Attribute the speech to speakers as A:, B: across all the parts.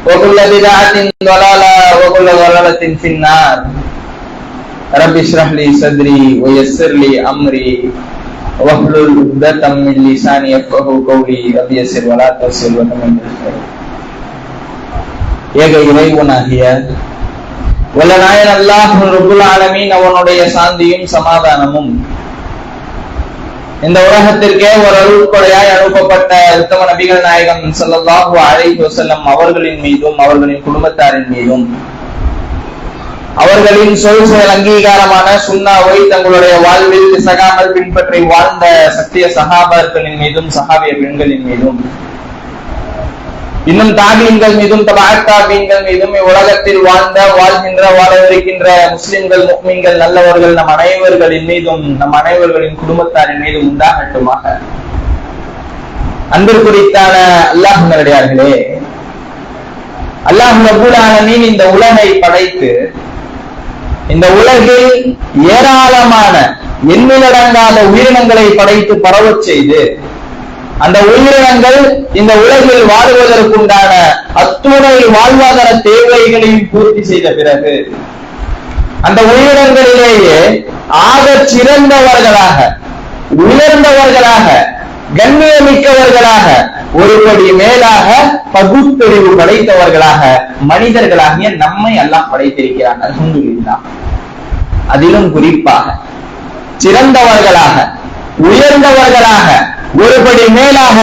A: وكل بدعة ضلالة وكل ضلالة في النار. رب اشرح لي صدري ويسر لي أمري واحلل عقدة من لساني يفقهوا قولي. رب يسر ولا تعسر وتمم بالخير. ஏக இறைவனாகிய வல்ல நாயன் அல்லாஹ் ரப்புல் ஆலமீன் அவனுடைய சாந்தியும் சமாதானமும் இந்த உலகத்திற்கே ஒரு அருள்கொடையாய் அனுப்பப்பட்ட உத்தம நபிகள் நாயகம் ஸல்லல்லாஹு அலைஹி வஸல்லம் அவர்களின் மீதும் அவர்களின் குடும்பத்தாரின் மீதும் அவர்களின் சொல் செயல் அங்கீகாரமான சுன்னாவை தங்களுடைய வாழ்வில் பிசகாமல் பின்பற்றி வாழ்ந்த சத்திய சஹாபாக்களின் மீதும் சஹாபிய பெண்களின் மீதும் இன்னும் தாபீன்கள் மீதும் தபஅத் தாபீன்கள் மீதும் உலகத்தில் வாழ்கின்ற வாழவிருக்கின்ற முஸ்லிம்கள் முஃமின்கள் நல்லவர்கள் நம் அனைவர்களின் மீதும் நம் அனைவர்களின் குடும்பத்தாரின் மீதும் உண்டாகட்டுமாக. அன்பிற்குரித்தான அல்லாஹ் நல்லடியார்களே, அல்லாஹ் ரப்பல் ஆலமீன் இந்த உலகை படைத்து இந்த உலகில் ஏராளமான எண்ணிலடங்காத உயிரினங்களை படைத்து பரவச் செய்து அந்த உயிரினங்கள் இந்த உலகில் வாழ்வதற்குண்டான அத்துணை வாழ்வாதார தேவைகளையும் பூர்த்தி செய்த பிறகு அந்த உயிரினங்களிலேயே ஆக சிறந்தவர்களாக உயர்ந்தவர்களாக கண்ணியமிக்கவர்களாக ஒருபடி மேலாக பகுத்தறிவு படைத்தவர்களாக மனிதர்களாகிய நம்மை அல்லாஹ் படைத்திருக்கிறார். அல்ஹம்துலில்லாஹ். அதிலும் குறிப்பாக சிறந்தவர்களாக உயர்ந்தவர்களாக ஒருபடி மேலாக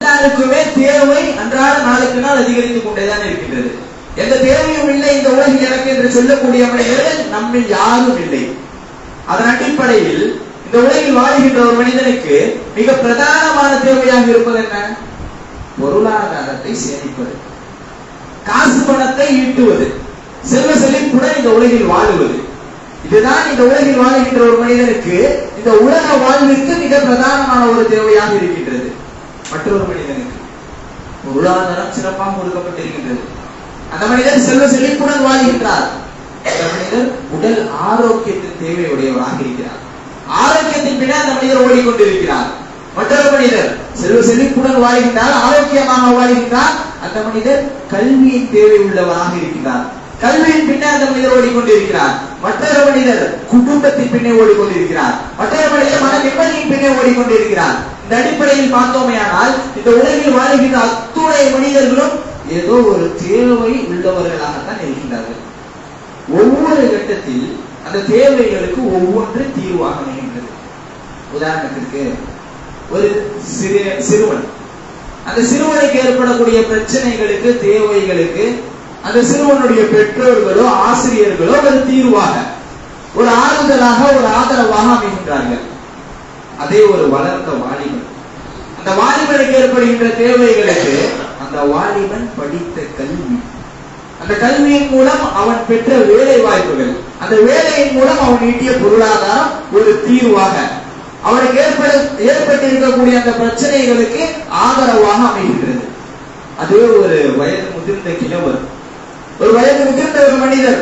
B: எல்லாருக்குமே தேவை அன்றாட நாளுக்கு நாள் அதிகரித்துக் கொண்டேதான் இருக்கின்றது. எந்த தேவையும் இல்லை இந்த உலகில் எனக்கு என்று சொல்லக்கூடிய மனிதர்கள் நம்மில் யாரும் இல்லை. அதன் அடிப்படையில் இந்த உலகில் வாழ்கின்ற ஒரு மனிதனுக்கு மிக பிரதானமான தேவையாக இருப்பது என்ன? பொருளாதாரத்தை சேமிப்பது. பணத்தை ஈட்டுவது, செல்வ செழிப்புடன் இந்த உலகில் வாழுவது. இதுதான் இந்த உலகில் வாழ்கின்ற ஒரு மனிதனுக்கு இந்த உலக வாழ்விற்கு மிக பிரதானமான ஒரு தேவையாக இருக்கின்றது. மற்றொரு மனிதனுக்கு பொருளாதாரம் சிறப்பாக கொடுக்கப்பட்டிருக்கின்றது. அந்த மனிதர் செல்வ செழிப்புடன் வாழ்கின்றார். அந்த மனிதர் உடல் ஆரோக்கியத்தின் தேவையுடையவராக இருக்கிறார். ஆரோக்கியத்தின் பின்னர் அந்த மனிதர் ஓடிக்கொண்டிருக்கிறார். மற்றொரு மனிதர் செல்வ செழிப்புடன் வாழ்கின்றார், ஆரோக்கியமாக வாழ்கின்றார். அந்த மனிதர் கல்வியின் தேவை உள்ளவராக இருக்கிறார். கல்வியின் பின்னர் அந்த மனிதர் ஓடிக்கொண்டிருக்கிறார். மற்றொரு மனிதர் குடும்பத்தின் பின்னே ஓடிக்கொண்டிருக்கிறார். மற்றொரு மனிதர் மன நிம்மதியின் பின்னே ஓடிக்கொண்டிருக்கிறார். இந்த அடிப்படையில் பார்த்தோமேயானால் இந்த உலகில் வாழ்கின்ற அத்துணை மனிதர்களும் ஏதோ ஒரு தேவை உள்ளவர்களாகத்தான் இருக்கின்றார்கள். ஒவ்வொரு கட்டத்தில் அந்த தேவைகளுக்கு ஒவ்வொன்று தீர்வாக அமைகின்றது. உதாரணத்திற்கு ஒரு சிறுவன், அந்த சிறுவனுக்கு ஏற்படக்கூடிய பிரச்சனைகளுக்கு, தேவைகளுக்கு அந்த சிறுவனுடைய பெற்றோர்களோ ஆசிரியர்களோ ஒரு தீர்வாக, ஒரு ஆறுதலாக, ஒரு ஆதரவாக அமைகின்றார்கள். அதே ஒரு வளர்ந்த வாலிபன், அந்த வாலிபனுக்கு ஏற்படுகின்ற தேவைகளுக்கு அந்த வாலிபன் படித்த கல்வி, அந்த கல்வியின் மூலம் அவன் பெற்ற வேலை வாய்ப்புகள், அந்த வேலையின் மூலம் அவன் ஈட்டிய பொருளாதாரம் ஒரு தீர்வாக, அவனுக்கு ஏற்பட்டிருக்கக்கூடிய அந்த பிரச்சனைகளுக்கு ஆதரவாக அமைகின்றது. அதுவே ஒரு வயது முதிர்ந்த கிழவர், ஒரு வயது முதிர்ந்த ஒரு மனிதர்,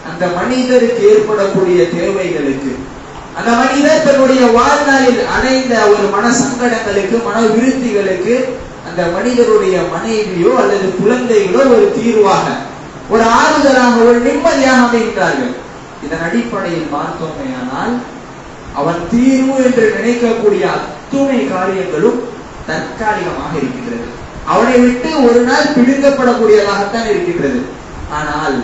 B: அந்த மனிதருக்கு ஏற்படக்கூடிய தேவைகளுக்கு, அந்த மனிதர் தன்னுடைய வாழ்நாளில் அடைந்த ஒரு மன சங்கடங்களுக்கு, மன விருத்திகளுக்கு அந்த மனிதருடைய மனைவியோ அல்லது குழந்தைகளோ ஒரு தீர்வாக, ஒரு ஆறுதலாக, ஒரு நிம்மதியாக அமைகின்றார்கள். இதன் அடிப்படையில் பார்த்தோமேயானால் அவன் தீர்வு என்று நினைக்கக்கூடிய அத்துணை காரியங்களும் தற்காலிகமாக இருக்கின்றது. அவனை விட்டு ஒரு நாள் பிடுங்கப்படக்கூடியதாகத்தான் இருக்கின்றது. ஆனால்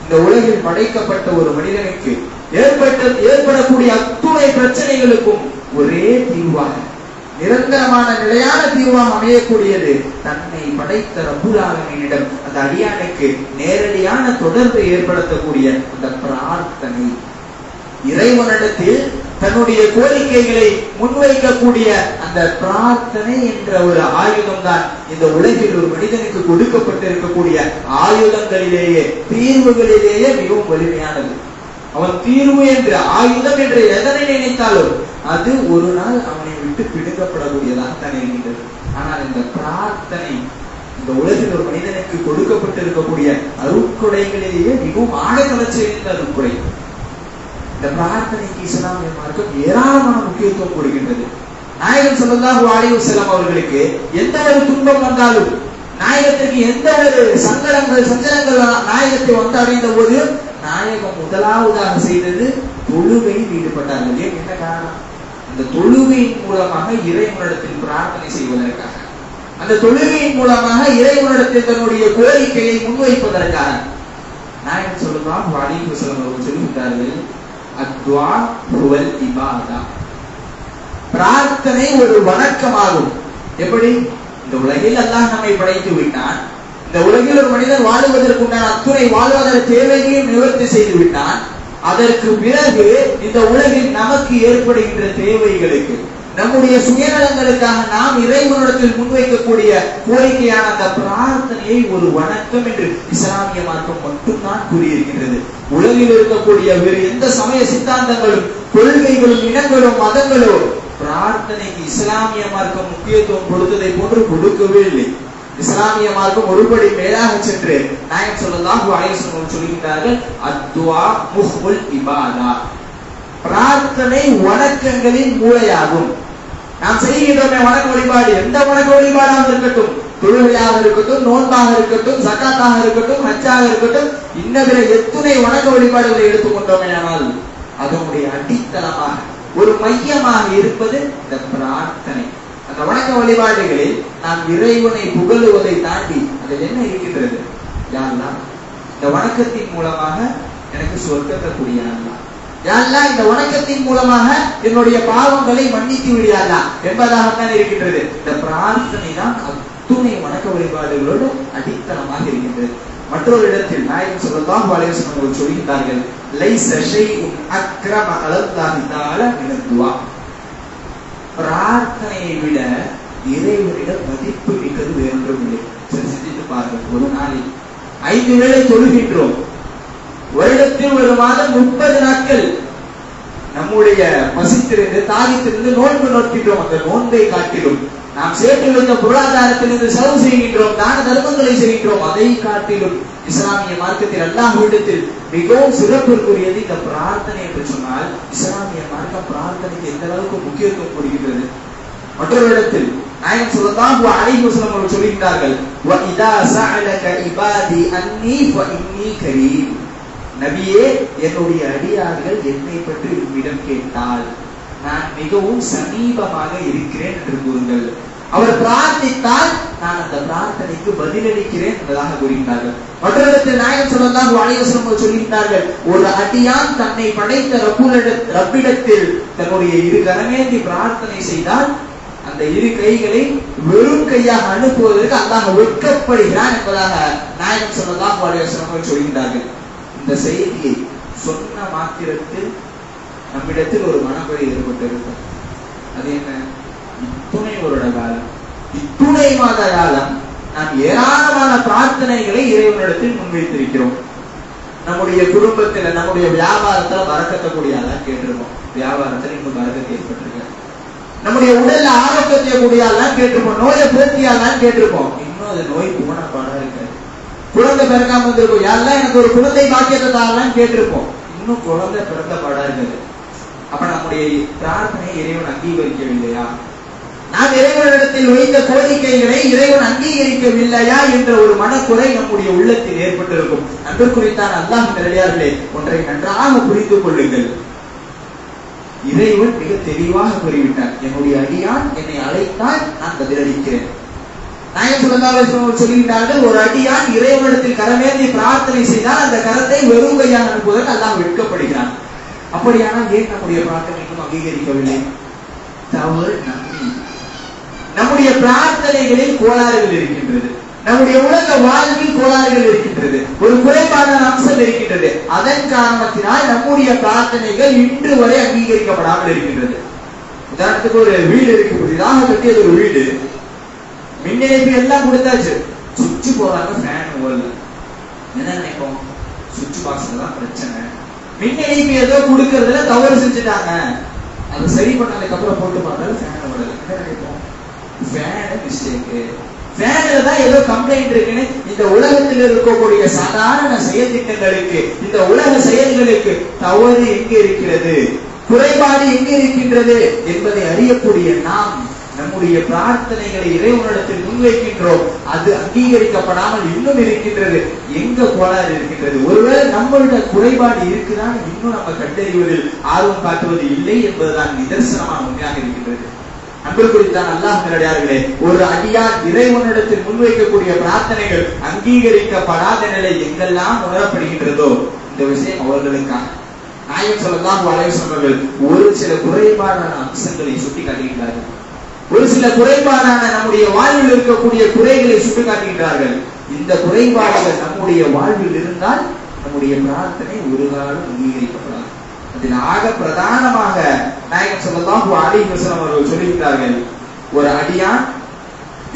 B: இந்த உலகில் படைக்கப்பட்ட ஒரு மனிதனுக்கு ஏற்படக்கூடிய அத்துணை பிரச்சனைகளுக்கும் ஒரே தீர்வாக, நிரந்தரமான நிலையான தீர்வாக அமையக்கூடியது தன்னை படைத்த ரப்புல் ஆலமீனிடம் அந்த அடியானுக்கு நேரடியான தொடர்பை ஏற்படுத்தக்கூடிய அந்த பிரார்த்தனை. இறைவனிடத்தில் தன்னுடைய கோரிக்கைகளை முன்வைக்கக்கூடிய அந்த பிரார்த்தனை என்ற ஒரு ஆயுதம் தான் இந்த உலகில் ஒரு மனிதனுக்கு கொடுக்கப்பட்டிருக்கக்கூடிய ஆயுதங்களிலேயே, தீர்வுகளிலேயே மிகவும் வலிமையானது. அவன் தீர்வு என்ற ஆயுதம் என்று எதனை நினைத்தாலும் அது ஒரு நாள் அவனை விட்டு பிடுங்கப்படக்கூடியதாக தான் இருக்கின்றது. ஆனால் இந்த பிரார்த்தனை இந்த உலகில் ஒரு மனிதனுக்கு கொடுக்கப்பட்டிருக்கக்கூடிய அருட்கொடைகளிலேயே மிகவும் ஆழக்கலர்ச்சி இருந்த அருட்கொடை. இந்த பிரார்த்தனைக்கு இஸ்லாமிய மார்க்கம் ஏராளமான முக்கியத்துவம் கொடுக்கின்றது. நாயகம் ஸல்லல்லாஹு அலைஹி வஸல்லம் அவர்களுக்கு எந்த ஒரு துன்பம் வந்தாலும், நாயகத்திற்கு எந்த ஒரு சஞ்சலங்கள் நாயகத்தை வந்து அடைந்த போது நாயகம் முதலாவதாக செய்தது தொழுகையில் ஈடுபட்டார்கள். ஏன், என்ன காரணம்? அந்த தொழுகையின் மூலமாக இறைவனிடத்தில் பிரார்த்தனை செய்வதற்காக, அந்த தொழுகையின் மூலமாக இறைவனிடத்தில் தன்னுடைய கோரிக்கையை முன்வைப்பதற்காக. நாயகம் ஸல்லல்லாஹு அலைஹி வஸல்லம் அவர்கள் சொல்லுகிறார்கள், அத்வா ஹுவல் இபாதா, பிரார்த்தனை ஒரு வணக்கமாகும். எப்படி? இந்த உலகில் அல்லாஹ் நம்மை படைத்து விட்டான், இந்த உலகில் ஒரு மனிதன் வாழுவதற்குண்டான அத்துணை வாழ்வாதார தேவைகளையும் நிவர்த்தி செய்து விட்டான். அதற்கு பிறகு இந்த உலகில் நமக்கு ஏற்படுகின்ற தேவைகளுக்கு, நம்முடைய சுயநலங்களுக்காக நாம் இறைவனிடத்தில் முன்வைக்கக்கூடிய கோரிக்கையான அந்த பிரார்த்தனையை ஒரு வணக்கம் என்று இஸ்லாமிய மார்க்கம் மட்டும்தான் கூறியிருக்கின்றது. உலகில் இருக்கக்கூடிய வேறு எந்த சமய சித்தாந்தங்களும், கொள்கைகளும், இனங்களும், மதங்களோ பிரார்த்தனைக்கு இஸ்லாமிய மார்க்கம் முக்கியத்துவம் கொடுத்ததை போன்று கொடுக்கவே இல்லை. இஸ்லாமிய மார்க்கம் ஒருபடி மேலாக சென்று நாயகம் ஸல்லல்லாஹு அலைஹி வஸல்லம் சொல்கிறார்கள், அத்வா முஹ்முல் இபாதா, பிரார்த்தனை வணக்கங்களின் மூளையாகும். நாம் செய்கின்றோமே வணக்க வழிபாடு, எந்த வணக்க வழிபாடாக இருக்கட்டும், தொழுகையாக இருக்கட்டும், நோன்பாக இருக்கட்டும், ஸகாத்தாக இருக்கட்டும், ஹஜ்ஜாக இருக்கட்டும், இன்னபிற எத்துணை வணக்க வழிபாடுகளை எடுத்துக்கொண்டோமே ஆனால் அதனுடைய அடித்தளமாக, ஒரு மையமாக இருப்பது இந்த பிரார்த்தனை. அந்த வணக்க வழிபாடுகளில் நாம் இறைவனை புகழுவதை தாண்டி அதில் என்ன இருக்கின்றது? யா அல்லாஹ், இந்த வணக்கத்தின் மூலமாக எனக்கு சொர்க்கத்தை கூடிய அல்லாஹ், யா அல்லாஹ், இந்த வணக்கத்தின் மூலமாக என்னுடைய பாவங்களை மன்னித்து விடியாதா என்பதாகத்தான் இருக்கின்றது. இந்த பிரார்த்தனை தான் அத்துணை வணக்க வழிபாடுகளோடு அடித்தளமாக இருக்கின்றது. மற்றொரு இடத்தில் நாயகம் ஸல்லல்லாஹு அலைஹி வஸல்லம் சொல்கிறார்கள், லைஸ ஷைஉன் அக்ரம அலல்லாஹி தஆலா மினத் துஆ, பிரார்த்தனையை விட இறைவனிடம் மதிப்பு மிக்கது வேறொன்றும் இல்லை. சரி, சிந்தித்து பாருங்கள். ஒரு நாளில் 5 வேளை தொழுகின்றோம். வருடத்தில் ஒரு மாதம் 30 நாட்கள் நம்முடைய பசித்திருந்து தாகித்திருந்து நோன்பு நோக்கின்றோம். அந்த நோன்பை காட்டிலும் நாம் சேர்த்து வைத்த பொருளாதாரத்திலிருந்து செலவு செய்கின்றோம், தான தர்மங்களை செய்கின்றோம். அதை காட்டிலும் இஸ்லாமிய மார்க்கத்தில் அல்லாஹ்விடத்தில் மிகவும் சிறப்பிற்குரியது இந்த பிரார்த்தனை என்று சொன்னால், இஸ்லாமிய மார்க்கம் பிரார்த்தனைக்கு எந்த அளவுக்கு முக்கியத்துவம் கொடுக்கிறது. மற்றொரு இடத்தில் நாயகம் ஸல்லல்லாஹு அலைஹி வஸல்லம் அவர்கள் சொல்கிறார்கள், வ இதா ஸஅலக இபாதி அன்னி ஃப இன்னி கரீம். நபியே, என்னுடைய அடியார்கள் என்னை பற்றி உம்மிடம் கேட்டால் நான் மிகவும் சமீபமாக இருக்கிறேன் என்று கூறுங்கள். அவர் பிரார்த்தித்தால் நான் அந்த பிரார்த்தனைக்கு பதிலளிக்கிறேன் என்பதாக கூறுகிறார்கள். மற்றொரு நாயகம் ஸல்லல்லாஹு அலைஹி வஸல்லம் சொல்கிறார்கள், ஒரு அடியான் தன்னை படைத்த ரப்பிடத்தில் தன்னுடைய 2 கரமேந்தி பிரார்த்தனை செய்தால் அந்த 2 கைகளை வெறும் கையாக அனுப்புவதற்கு அல்லாஹ் வெட்கப்படுகிறான் என்பதாக நாயகம் ஸல்லல்லாஹு அலைஹி வஸல்லம் சொல்கிறார்கள். இந்த செய்தியை சொன்ன மாத்திரத்தில் நம்மிடத்தில் ஒரு மனக்குறை ஏற்பட்டிருக்கும். அது என்ன? இத்துணை வருட காலம், இத்துணை மாத காலம் நாம் ஏராளமான பிரார்த்தனைகளை இறைவனிடத்தில் முன்வைத்திருக்கிறோம். நம்முடைய குடும்பத்தில், நம்முடைய வியாபாரத்துல பறக்கத்தை கூடியாதான் கேட்டிருப்போம். வியாபாரத்தில் இன்னும் பறக்கத்தை ஏற்பட்டிருக்க. நம்முடைய உடல்ல ஆரோக்கியத்தை கூடியாதான் கேட்டிருப்போம். நோயை போக்கியாதான் கேட்டிருப்போம். இன்னும் அது நோய் போன பாடம் இருக்காது. குழந்தை பிறக்காம வந்திருக்கும், யாரெல்லாம் எனக்கு ஒரு குழந்தை பாக்கியத்தை தாரலாம் கேட்டிருப்போம். இன்னும் குழந்தை பிறந்த பாடா இருக்குது. அப்ப நம்முடைய பிரார்த்தனை இறைவன் அங்கீகரிக்கவில்லையா? நாம் இறைவனிடத்தில் வைத்த கோரிக்கைகளை இறைவன் அங்கீகரிக்கவில்லையா என்ற ஒரு மனக்குறை நம்முடைய உள்ளத்தில் ஏற்பட்டிருக்கும். அன்பிற்குரித்தான் அல்லாஹ் நல்லடியார்களே, ஒன்றை நன்றாக புரிந்து கொள்ளுங்கள். இறைவன் மிக தெளிவாக கூறிவிட்டார், என்னுடைய அடியான் என்னை அழைத்தால் நான் பதிலளிக்கிறேன். நாயகம் ஸல்லல்லாஹு அலைஹி வஸல்லம் சொல்கிறார்கள், ஒரு அடியான் இறைவனிடத்தில் கரமேந்தி பிரார்த்தனை செய்தால் அந்த கரத்தை வெறும் கையாக அனுப்புவதற்கு அல்லாஹ் வெட்கப்படுகிறான். அப்படியானால் ஏன் நம்முடைய பிரார்த்தனை இன்னும் அங்கீகரிக்கவில்லை? தவறு நம்முடைய பிரார்த்தனைகளில் கோளாறுகள் இருக்கின்றது. நம்முடைய உலக வாழ்வில் கோளாறுகள் இருக்கின்றது. ஒரு குறைபாடான அம்சம் இருக்கின்றது. அதன் காரணத்தினால் நம்முடைய பிரார்த்தனைகள் இன்று வரை அங்கீகரிக்கப்படாமல் இருக்கின்றது. உதாரணத்துக்கு ஒரு வீடு இருக்கு, புதிதாக கட்டியது ஒரு வீடு, மின் இணைப்பு எல்லாம் கொடுத்தாச்சு, சுவிட்ச் போறாங்க, ஃபேன் ஓடல. என்ன நினைப்போம்? சுவிட்ச் பாக்ஸ்ல தான் பிரச்சனை. மின் இணைப்பு ஏதோ கொடுக்கறதுல தவறு செஞ்சுட்டாங்க, அது சரி பண்ணதுக்கு அப்புறம் போட்டு பார்த்தாலும் ஃபேன் ஓடல. என்ன நினைப்போம்? ஃபேன் மிஸ்டேக், ஃபேன்ல தான் ஏதோ கம்ப்ளைண்ட் இருக்குன்னு இந்த உலகத்தில் இருக்கக்கூடிய சாதாரண செயல் திட்டங்களுக்கு, இந்த உலக செயல்களுக்கு தவறு எங்க இருக்கிறது, குறைபாடு எங்க இருக்கின்றது என்பதை அறியக்கூடிய நாம் நம்முடைய பிரார்த்தனைகளை இறைவனிடத்தில் முன்வைக்கின்றோம். அது அங்கீகரிக்கப்படாமல் இன்னும் இருக்கின்றது. எங்க கோளாறு இருக்கின்றது? ஒருவேளை நம்மளுடைய குறைபாடு இருக்குதான் இன்னும் நம்ம கண்டறிவதில் ஆர்வம் காட்டுவது இல்லை என்பதுதான் நிதர்சனமான உண்மையாக இருக்கின்றது. அன்பிற்குரித்தான் அல்லாஹ் நல்லடியார்களே, ஒரு அடியான் இறைவனிடத்தில் முன்வைக்கக்கூடிய பிரார்த்தனைகள் அங்கீகரிக்கப்படாத நிலை எங்கெல்லாம் உணரப்படுகின்றதோ இந்த விஷயம் அவர்களுக்காக. நாயகம் ஸல்லல்லாஹு அலைஹி வஸல்லம் ஒரு சில குறைபாடான அம்சங்களை சுட்டி காட்டுகின்றார்கள். ஒரு சில குறைபாடான நம்முடைய வாழ்வில் இருக்கக்கூடிய குறைகளை சுட்டி காட்டுகின்றார்கள். இந்த குறைபாடுகள் நம்முடைய வாழ்வில் இருந்தால் நம்முடைய பிரார்த்தனை ஒரு காலம் அங்கீகரிக்கப்படாது. அதில் ஆக பிரதானமாக நாயகம் ஸல்லல்லாஹு அலைஹி வஸல்லம் அவர்கள் சொல்கிறார்கள், ஒரு அடியான்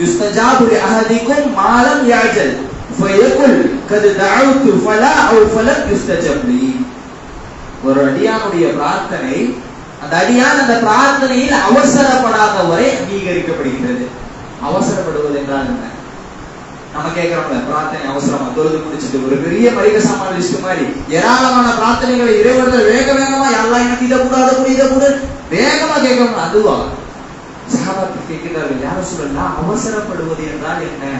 B: யுஸ்தஜாபு லிஅஹதிக்கும் மா லம் யஅஜல் ஃபயகுல் கத் தஅவுது ஃபலா அவ் ஃபலம் யுஸ்தஜப் லி. ஒரு அடியானுடைய பிரார்த்தனை, அந்த அடியான் அந்த பிரார்த்தனையில் அவசரப்படாத வரை அங்கீகரிக்கப்படுகின்றது. அவசரப்படுவது என்றால் என்ன? நம்ம கேட்கிறோம்ல, பிரார்த்தனை அவசரமா தொழுது முடிச்சுட்டு ஒரு பெரிய மளிகை சாமான் லிஸ்ட் மாதிரி ஏராளமான பிரார்த்தனைகளை இறைவனிடத்தில் வேக வேகமா, யாரெல்லாம் எனக்கு இதை கூட அதை கூட இதை கூட வேகமா கேட்கணும். அதுவா சஹாபாக்கள் கேட்கிறார்கள், யார சொல்லலாம் அவசரப்படுவது என்றால் என்ன?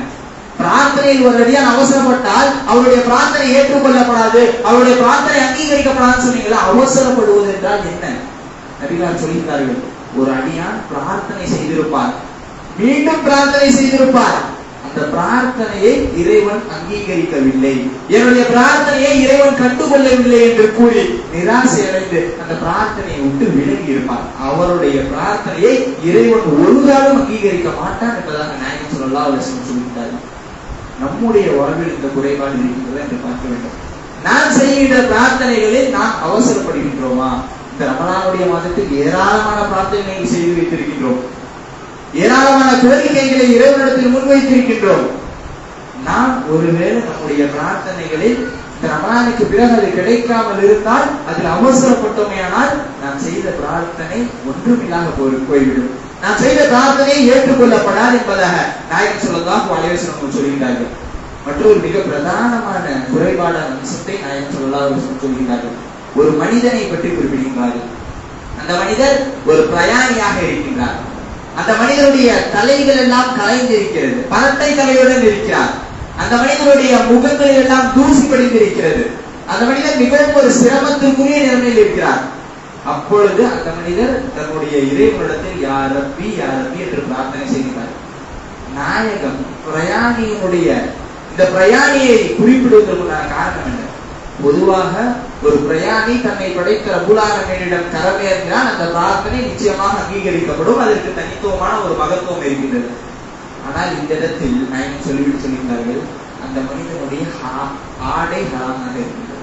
B: பிரார்த்தனையில் ஒரு அடியான் அவசரப்பட்டால் அவருடைய பிரார்த்தனை ஏற்றுக்கொள்ளப்படாது, அவருடைய பிரார்த்தனை அங்கீகரிக்கப்படாதுன்னு சொன்னீங்களா? அவசரப்படுவது என்றால் என்ன? நபிகள் சொல்கிறார்கள், ஒரு அடியான் பிரார்த்தனை செய்திருப்பார், மீண்டும் பிரார்த்தனை செய்திருப்பார், அந்த பிரார்த்தனையை இறைவன் அங்கீகரிக்கவில்லை, என்னுடைய பிரார்த்தனையை இறைவன் கண்டுகொள்ளவில்லை என்று கூறி நிராசை அடைந்து அந்த பிரார்த்தனையை விட்டு விலகி இருப்பார். அவருடைய பிரார்த்தனையை இறைவன் ஒரு காலம் அங்கீகரிக்க மாட்டான் என்பதாக நாயகம் ஸல்லல்லாஹு அலைஹி வஸல்லம் சொல்லிட்டார். நம்முடைய வாழ்வில் இந்த குறைபாடு இருக்கின்றதா என்று பார்க்க வேண்டும். நான் செய்கின்ற பிரார்த்தனைகளில் நாம் அவசரப்படுகின்றோமா? இந்த ரமலானுடைய மாதத்துக்கு ஏராளமான பிரார்த்தனைகளை செய்து வைத்திருக்கின்றோம், ஏராளமான கோரிக்கைகளை இறைவனிடத்தில் முன்வைத்திருக்கின்றோம். நாம் ஒருவேளை நம்முடைய பிரார்த்தனைகளில் இந்த ரமலானுக்கு பிறகு அது கிடைக்காமல் இருந்தால் அதில் அவசரப்பட்டோமேயானால் நாம் செய்த பிரார்த்தனை ஒன்றுமில்லாக போய்விடும். நாம் செய்த பிரார்த்தனை ஏற்றுக்கொள்ளப்படாது என்பதாக நாயகம் ஸல்லல்லாஹு அலைஹி வஸல்லம் சொல்கிறார்கள். மற்றொரு மிக பிரதானமான குறைபாடான அம்சத்தை நாயகம் ஸல்லல்லாஹு அலைஹி வஸல்லம் சொல்கிறார்கள். ஒரு மனிதனை பற்றி குறிப்பிடுகிறார்கள். அந்த மனிதர் ஒரு பிரயாணியாக இருக்கின்றார். அந்த மனிதனுடைய தலைகள் எல்லாம் கலைந்திருக்கிறது, பரட்டை தலையுடன் இருக்கிறார். அந்த மனிதனுடைய முகங்களில் எல்லாம் தூசி படிந்திருக்கிறது. அந்த மனிதர் மிகவும் ஒரு சிரமத்திற்குரிய நிலைமையில் இருக்கிறார். அப்பொழுது அந்த மனிதர் தன்னுடைய இறைவனிடத்தில் யா ரப்பி யா ரப்பி என்று பிரார்த்தனை செய்கிறார். நாயகம் பிரயாணியினுடைய இந்த பிரயாணியை குறிப்பிடுவதற்குண்டான காரணம் என்ன? பொதுவாக ஒரு பிரயாணி தன்னை படைத்த ரப்புல் ஆலமீனிடம் கரமேறினால் அந்த பிரார்த்தனை நிச்சயமாக அங்கீகரிக்கப்படும். அதற்கு தனித்துவமான ஒரு மகத்துவம் இருக்கின்றது. ஆனால் இந்த இடத்தில் நாயகம் சொல்லிவிட்டார்கள், அந்த மனிதனுடைய ஆடை ஹராமாக இருக்கின்றது.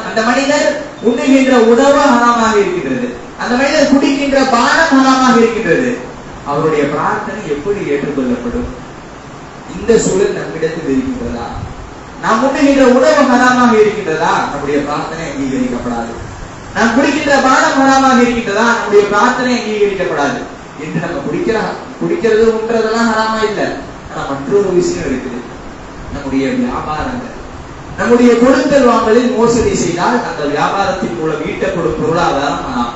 B: அந்த மனிதர் உண்ணுகின்ற உணவு ஹராமாக இருக்கின்றது. அந்த மனிதர் குடிக்கின்ற பானம் ஹராமாக இருக்கின்றது. அவருடைய பிரார்த்தனை எப்படி ஏற்றுக்கொள்ளப்படும்? இந்த சூழல் நம்மிடத்தில் இருக்கின்றதா? நாம் உண்ணுகின்ற உணவு ஹராமாக இருக்கின்றதா? நம்முடைய பிரார்த்தனை அங்கீகரிக்கப்படாது. நாம் குடிக்கின்ற பானம் ஹராமாக இருக்கின்றதா? நம்முடைய பிரார்த்தனை அங்கீகரிக்கப்படாது. என்று நம்ம குடிக்கிறது உண்றதெல்லாம் ஹராமா இல்ல. ஆனா மற்றொரு விஷயம் இருக்குது. நம்முடைய வியாபாரங்கள், நம்முடைய கொடுக்கல் வாங்கலில் மோசடி செய்தால் அந்த வியாபாரத்தின் மூலம் ஈட்டப்படும் பொருளாதாரம் ஹராம்.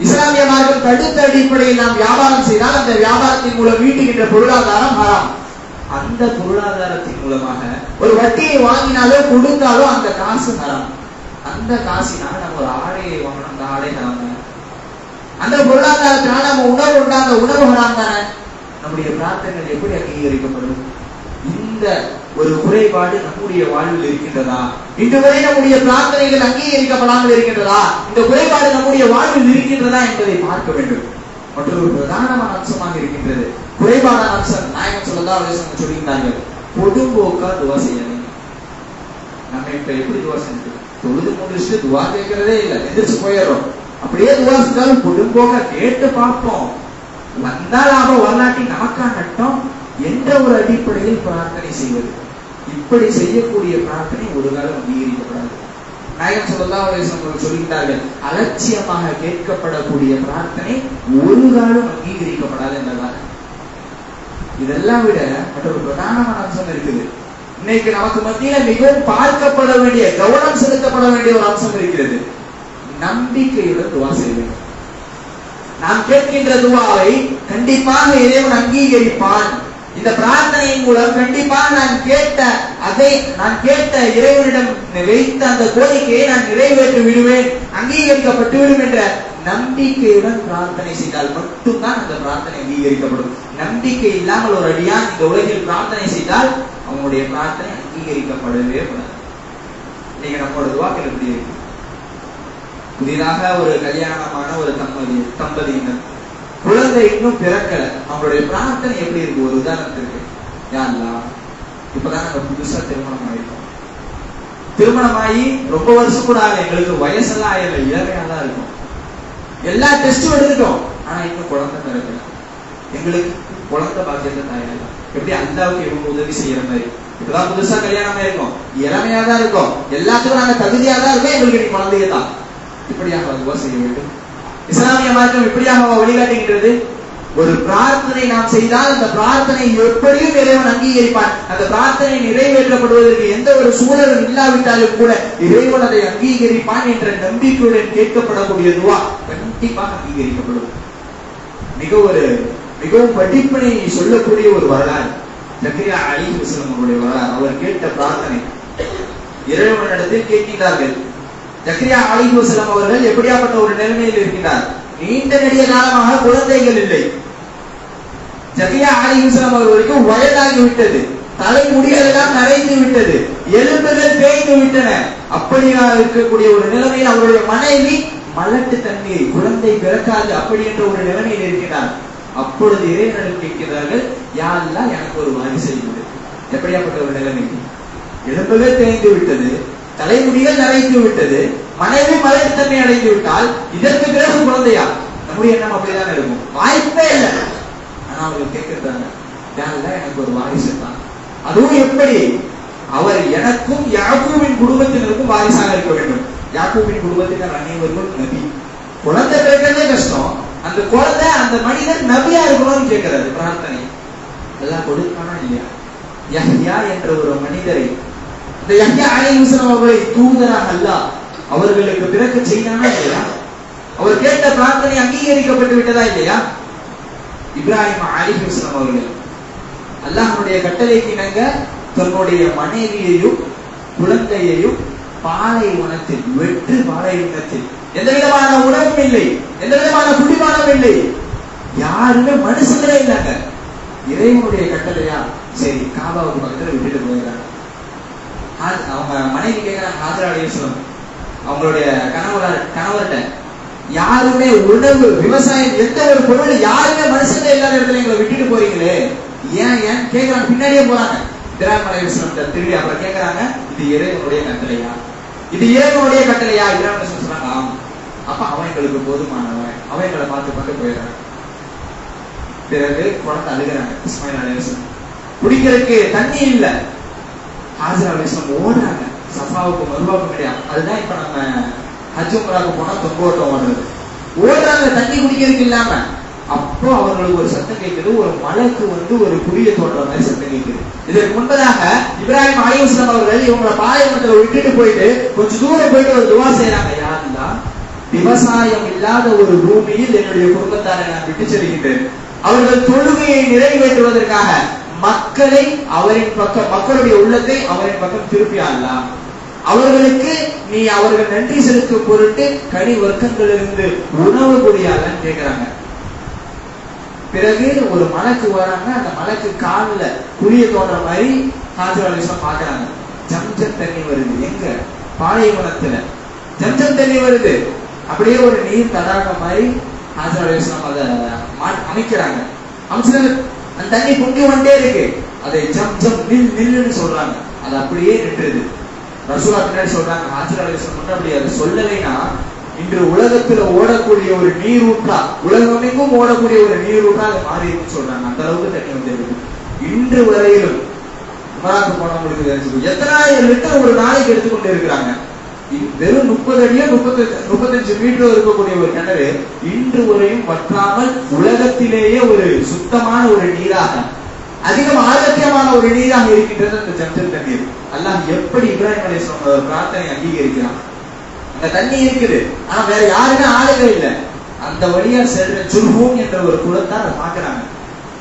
B: இஸ்லாமிய மார்க்கம் தடுத்த அடிப்படையில் நாம் வியாபாரம் செய்தால் அந்த வியாபாரத்தின் மூலம் ஈட்டுகின்ற பொருளாதாரம் ஹராம். அந்த பொருளாதாரத்தின் மூலமாக ஒரு வட்டியை வாங்கினாலோ கொடுத்தாலோ அந்த காசு ஹராம். அந்த காசினால நம்ம ஒரு ஆடையை வாங்கணும், அந்த ஆடை ஹராம் தானே. அந்த பொருளாதாரத்தினால நம்ம உணவு உண்டா, அந்த உணவு ஹராம் தானே. நம்முடைய பிரார்த்தனைகள் எப்படி அங்கீகரிக்கப்படும்? இந்த ஒரு குறைபாடு நம்முடைய வாழ்வில் இருக்கின்றதா? இன்று வரை நம்முடைய பிரார்த்தனைகள் அங்கீகரிக்கப்படாமல் இருக்கின்றதா? இந்த குறைபாடு நம்முடைய வாழ்வில் இருக்கின்றதா என்பதை பார்க்க வேண்டும். மற்றொரு பிரதானமான அம்சமாக இருக்கின்றது, குறைபாடான அம்சம். நாயகம் ஸல்லல்லாஹு அலைஹி வஸல்லம் சொல்லியிருந்தார்கள், பொதும்போக்கா துவா செய்யணும். நம்ம இப்ப எப்படி துவா செஞ்சோம்? தொழுது முடிச்சுட்டு துவா கேட்கறதே இல்லை, எந்திரிச்சு போயிடுறோம். அப்படியே துவா செஞ்சாலும் பொதும்போக்கா கேட்டு பார்ப்போம், வந்தால் லாபம் வரலாட்டி நமக்கா நட்டம் என்ற ஒரு அடிப்படையில் பிரார்த்தனை செய்வது. இப்படி செய்யக்கூடிய பிரார்த்தனை ஒரு காலம் அங்கீகரிக்கப்படாது. நாயகம் ஸல்லல்லாஹு அலைஹி வஸல்லம் சொல்கிறார்கள், அலட்சியமாக கேட்கப்படக்கூடிய பிரார்த்தனை ஒரு காலம் அங்கீகரிக்கப்படாது என்பதாக. இதெல்லாம் விட மற்றொரு பிரதானமான அம்சம் இருக்குது. இன்னைக்கு நமக்கு மத்தியில மிகவும் பார்க்கப்பட வேண்டிய, கவனம் செலுத்தப்பட வேண்டிய ஒரு அம்சம் இருக்கிறது. நம்பிக்கையுடன் துவா செய்ய வேண்டும். நாம் கேட்கின்ற துவாவை கண்டிப்பாக இறைவன் அங்கீகரிப்பான். இந்த பிரார்த்தனையின் மூலம் கண்டிப்பாக நான் கேட்ட இறைவனிடம் வைத்த அந்த கோரிக்கையை நான் நிறைவேற்றி விடுவேன், அங்கீகரிக்கப்பட்டு விடும் என்ற நம்பிக்கையுடன் பிரார்த்தனை செய்தால் மட்டும்தான் அந்த பிரார்த்தனை அங்கீகரிக்கப்படும். நம்பிக்கை இல்லாமல் ஒரு அடியான் இந்த உலகில் பிரார்த்தனை செய்தால் அவனுடைய பிரார்த்தனை அங்கீகரிக்கப்படவே கூடாது. நீங்க நம்மளோட துவாக்கள் எப்படி இருக்கு? புதிதாக ஒரு கல்யாணமான ஒரு தம்பதியினர், குழந்தை இன்னும் பிறக்கல, அவங்களுடைய பிரார்த்தனை எப்படி இருக்கு? ஒரு உதாரணத்திற்கு, யா அல்லாஹ், இப்பதான் நாங்க புதுசா திருமணம் ஆயிருக்கோம், திருமணமாயி ரொம்ப வருஷம் கூட ஆகல, எங்களுக்கு வயசெல்லாம் ஆயிடல, இளமையா தான் இருக்கும், எல்லா டெஸ்டும் எடுத்துட்டோம், ஆனா இன்னும் குழந்தை பிறக்கல, எங்களுக்கு குழந்தை பாக்கியத்தை தாயிடல. எப்படி அல்லாவுக்கு இவங்க உதவி செய்யற மாதிரி, இப்பதான் புதுசா கல்யாணம் ஆயிருக்கோம், இளமையா தான் இருக்கும், எல்லாத்துக்கும் நாங்க தகுதியா தான் இருக்கோம், எங்களுக்கு நீ குழந்தைய தான். இப்படியாக துவா செய்ய வேண்டும். இஸ்லாமிய மார்க்கம் இப்படியாக வழிகாட்டுகின்றது. ஒரு பிரார்த்தனை நாம் செய்தால் அந்த பிரார்த்தனை எப்படியும் இறைவன் அங்கீகரிப்பான். அந்த பிரார்த்தனை நிறைவேற்றப்படுவதற்கு எந்த ஒரு சூழலும் இல்லாவிட்டாலும் கூட இறைவன் அதை அங்கீகரிப்பான் என்ற நம்பிக்கையுடன் கேட்கப்படக்கூடிய துவா கண்டிப்பாக அங்கீகரிக்கப்படும். மிகவும் படிப்பினை சொல்லக்கூடிய ஒரு வரலாறு ஜக்கரியா அலைஹிஸ்ஸலாம் அவருடைய வரலாறு. அவர் கேட்ட பிரார்த்தனை, இறைவனிடத்தில் கேட்கிறார்கள். ஜக்கரியா அலைஹிஸ்ஸலாம் அவர்கள் எப்படியாப்பட்ட ஒரு நிலைமையில் இருக்கின்றார்? நீண்ட நெடிய காலமாக குழந்தைகள் இல்லை. ஜக்கரியா அலைஹிஸ்ஸலாம் அவர்களுக்கு வயதாகி விட்டது, தலை முடியெல்லாம் நரைந்து விட்டது, எலும்புகள் தேய்ந்து விட்டன. அப்படியா இருக்கக்கூடிய ஒரு நிலைமையில் அவருடைய மனைவி மலட்டு தண்ணீர், குழந்தை பிறக்காது அப்படி என்ற ஒரு நிலைமையில் இருக்கிறார். அப்பொழுது இறைவனிடம் கேட்கிறார்கள், யா அல்லாஹ் எனக்கு ஒரு வாரிசை கொடு. எப்படியாப்பட்ட ஒரு நிலைமை? எலும்புகள் தேய்ந்து விட்டது, தலைமுடிகள் நரைத்து விட்டது, மனைவி மலட்டு தன்மை அடைந்து விட்டால் இதற்கு பிறகு குழந்தையா? நம்முடைய எண்ணம் அப்படிதான் இருக்கும், வாய்ப்பே இல்லை. ஆனா அவங்க கேட்கிறாங்க, யா அல்லாஹ் எனக்கு ஒரு வாரிசு தான். அதுவும் எப்படி? அவர் எனக்கும் யாக்கூபின் குடும்பத்தினருக்கும் வாரிசாக இருக்க வேண்டும். யாக்கூபின் குடும்பத்தினர் அனைவரும் நபி. குழந்தை பிறக்கிறதே கஷ்டம், அந்த குழந்தை அந்த மனிதன் நபியா இருக்கணும்னு கேட்கிறாரு பிரார்த்தனை. எல்லாம் கொடுக்கானா இல்லையா? யஹ்யா என்ற ஒரு மனிதரை, இந்த யஹ்யா அலைஹிஸ்ஸலாம் அவர்களை தூதராக அல்லாஹ் அவர்களுக்கு பிறக்க செய்தானா இல்லையா? அவர் கேட்ட பிரார்த்தனை அங்கீகரிக்கப்பட்டு விட்டதா இல்லையா? இப்ராஹிம் அலைஹிஸ்ஸலாம் அவர்கள் அல்லாஹ்வுடைய கட்டளைக்கு இணங்க தன்னுடைய மனைவியையும் குழந்தையையும் பாலைவனத்தில், வெற்று பாலைவனத்தில், எந்த விதமான உணவும் இல்லை, எந்த விதமான குடிபானம் இல்லை, யாருமே மனுஷங்களே இல்லைங்க. இறைவனுடைய கட்டளையா? சரி, காபாவுக்கு பக்கத்துல விட்டுட்டு போயிடறாங்க. அவங்க மனைவி கேட்கிறாங்க, ஹாஜரா அலைஹிஸ்ஸலாம் அவங்களுடைய கணவர்கிட்ட, யாருமே உணவு, விவசாயம், எந்த ஒரு பொருள், யாருமே மனுஷங்களே இல்லாத இடத்துல எங்களை விட்டுட்டு போறீங்களே, ஏன் ஏன் கேட்கிறாங்க. பின்னாடியே போறாங்க. இப்ராஹிம் அலைஹிஸ்ஸலாம் திரும்பி அப்புறம் கேட்கிறாங்க, இது இறைவனுடைய கட்டளையா? இது இறைவனுடைய கட்டளையா? இப்ராஹிம் அலைஹிஸ்ஸலாம் சொன்னாங்க, ஆம். அப்ப அவன் எங்களுக்கு போதுமானவன், அவன் எங்களை பார்த்து பார்த்து போயிடுறாங்க. பிறகு குழந்தை அழுகிறாங்க. இஸ்மாயில் அலைஹிஸ்ஸலாம் குடிக்கிறதுக்கு தண்ணி இல்ல. ஹாஜரா அலைஹிஸ்ஸலாம் ஓடுறாங்க சஃபாவுக்கு மர்வாவுக்கு கிடையாது. அதுதான் இப்ப நம்ம ஹஜ் உம்ராவுக்கு போனா தொங்கோட்டம் ஓடுறது. ஓடுறாங்க தண்ணி குடிக்கிறதுக்கு இல்லாம. அப்போ அவர்களுக்கு ஒரு சத்தம் கேட்குது, ஒரு மலைக்கு ஒரு குடிய தோன்ற மாதிரி சத்தம் கேட்குது. இதற்கு முன்பதாக இப்ராஹிம் அலைஹிஸ்ஸலாம் அவர்கள் இவங்களை பாலைவனத்துல விட்டுட்டு போயிட்டு கொஞ்சம் தூரம் போயிட்டு ஒரு துவா செய்யறாங்க. யாருன்னா, விவசாயம் இல்லாத ஒரு பூமியில் என்னுடைய குடும்பத்தாரை நான் விட்டு செல்கின்றேன். அவர்கள் தொழுகையை நிறைவேற்றுவதற்காக மக்களை அவரின் பக்கம், மக்களுடைய உள்ளத்தை அவரின் பக்கம் திருப்பியாடலாம். அவர்களுக்கு நீ அவர்கள் நன்றி செலுத்தும் பொருட்டு கனி வர்க்கங்களிலிருந்து உணவு கொடியாலன்னு கேட்கிறாங்க. பிறகு ஒரு மலைக்கு வராங்க. அந்த மலைக்கு காலில் குழிய தோன்ற மாதிரி ஹாஜர் அலைஹிஸ்ஸலாம் பாக்குறாங்க. ஜம்ஜம் தண்ணி வருது. எங்க? பாலைவனத்துல ஜம்ஜம் தண்ணி வருது. அப்படியே ஒரு நீர் தடாகம் மாதிரி ஹாஜர் அலைஹிஸ்ஸலாம் அதை அமைக்கிறாங்க. அமைச்சது அந்த தண்ணி பொங்கி வந்துட்டே இருக்கு. அதை ஜம்ஜம் நில் நில்லுன்னு சொல்றாங்க. அது அப்படியே நின்றுது. ரசூலா பின்னாடி சொல்றாங்க, ஹாஜர் அலைஹிஸ்ஸலாம் மட்டும் அப்படி அதை சொல்லலைன்னா இன்று உலகத்துல ஓடக்கூடிய ஒரு நீரூற்றா, உலகமெங்கும் ஓடக்கூடிய ஒரு நீரூற்றா அது மாறி இருக்குன்னு சொல்றாங்க. அந்த அளவுக்கு தண்ணி வந்து இன்று வரையிலும் உமராக்கு போனவங்களுக்கு தெரிஞ்சு எத்தனாயிரம் லிட்டர் ஒரு நாளைக்கு எடுத்துக்கொண்டு இருக்கிறாங்க. வெறும் 30 அடியோ 35 மீட்டர் இருக்கக்கூடிய ஒரு கிணறு இன்று வரையும் வற்றாமல் உலகத்திலேயே ஒரு சுத்தமான ஒரு நீராக, அதிகம் ஆரோக்கியமான ஒரு நீராக இருக்கின்றது அந்த ஜம்ஜம் தண்ணீர். அல்லாஹ் எப்படி இப்ராஹிம் அலைஹிஸ்ஸலாம் பிரார்த்தனை அங்கீகரிக்கிறான். அந்த தண்ணி இருக்குது, ஆனா வேற யாருமே ஆளுங்க இல்லை. அந்த வழியா செல்ற ஜுர்ஹூம் என்ற ஒரு குளத்தை அதை பாக்குறாங்க.